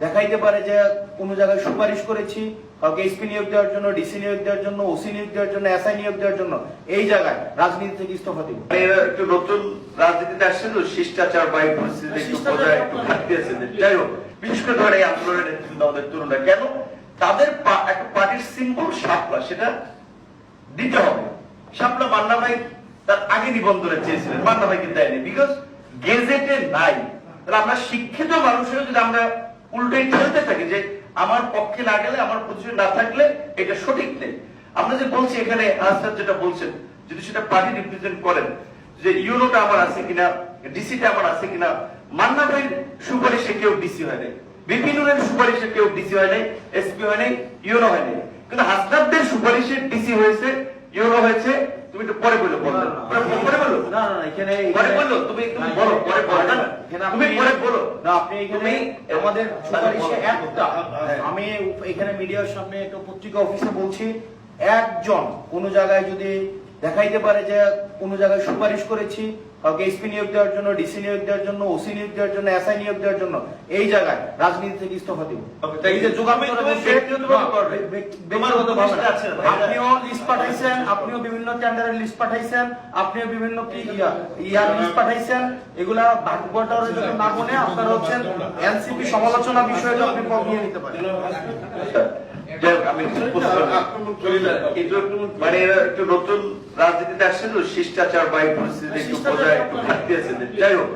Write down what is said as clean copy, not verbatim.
দেখাইতে পারে যে কোনো জায়গায় সুপারিশ করেছি, কাউকে এসপি নিয়োগ দেওয়ার জন্য, ডিসি নিয়োগ দেওয়ার জন্য, ওসি নিয়োগ দেওয়ার জন্য, এসআই নিয়োগ দেওয়ার জন্য, এই জায়গায় রাজনীতি থেকে ইস্তফা দিব। এরা একটু নতুন রাজনীতিতে আসছে তো, শিষ্টাচার বা এই পরিস্থিতি একটু বজায় একটু ঘাটতি আছে। যাই হোক, বিশেষ করে ধরে এই আন্দোলনের নেতৃত্ব আমাদের তরুণরা কেন তাদের একটা পার্টির সিম্বল শাপলা, সেটা দিতে হবে। শাপলা মান্না ভাই তার আগে নিবন্ধনে চেয়েছিলেন, মান্না ভাইকে দেয়নি, বিকজ গেজেটে নাই। তাহলে আমরা শিক্ষিত মানুষের যদি আমরা উল্টোই ঠেলতে থাকি যে আমার পক্ষে না গেলে, আমার পজিশন না থাকলে এটা সঠিক নেই। আমরা যে বলছি এখানে আনসার যেটা বলছেন, যদি সেটা পার্টি রিপ্রেজেন্ট করেন যে ইউনোটা আমার আছে কিনা, ডিসিটা আমার আছে কিনা, মান্না ভাইয়ের সুপারিশে কেউ ডিসি হয় নাই, বিপিনুরের সুপারিশে কেউ ডিসি হয় নাই, এসপি হয় নাই, ইউনো হয় নাই, কিন্তু হাসনাতদের সুপারিশে ডিসি হয়েছে, ইউনো হয়েছে। তুমি একটু পরে বললো, পরে বললো না না এখানে পরে বললো, তুমি একটু বলো, পরে বলো না, তুমি পরে বলো না। আপনি এখানে আমাদের সুপারিশে একটা, আমি এখানে মিডিয়ার সামনে একটা পত্রিকা অফিসে বলছি, একজন কোন জায়গায় যদি দেখাইতে পারে যে কোন জায়গায় সুপারিশ করেছি, কাউকে এসপি নিয়োগ দেওয়ার জন্য, ডিসি নিয়োগ দেওয়ার জন্য, ওসি নিয়োগ দেওয়ার জন্য, এসআই নিয়োগ দেওয়ার জন্য, এই জায়গায় রাজনীতি থেকে ইস্তফা দিব। এই যে আপনিও লিস্ট পাঠাইছেন, আপনিও বিভিন্ন টেন্ডারের লিস্ট পাঠাইছেন, আপনিও বিভিন্ন কি ইয়ার লিস্ট পাঠাইছেন, এগুলা ভাগ্যটার জন্য না মনে আপনারা হচ্ছেন এনসিপি সমালোচনা বিষয়টা আপনি নিয়ে নিতে পারেন। মানে এরা একটু নতুন রাজনীতিতে আসছে তো, শিষ্টাচার বা এই পরিস্থিতি একটু বজায় একটু ঘাটতি আছে। যাই হোক,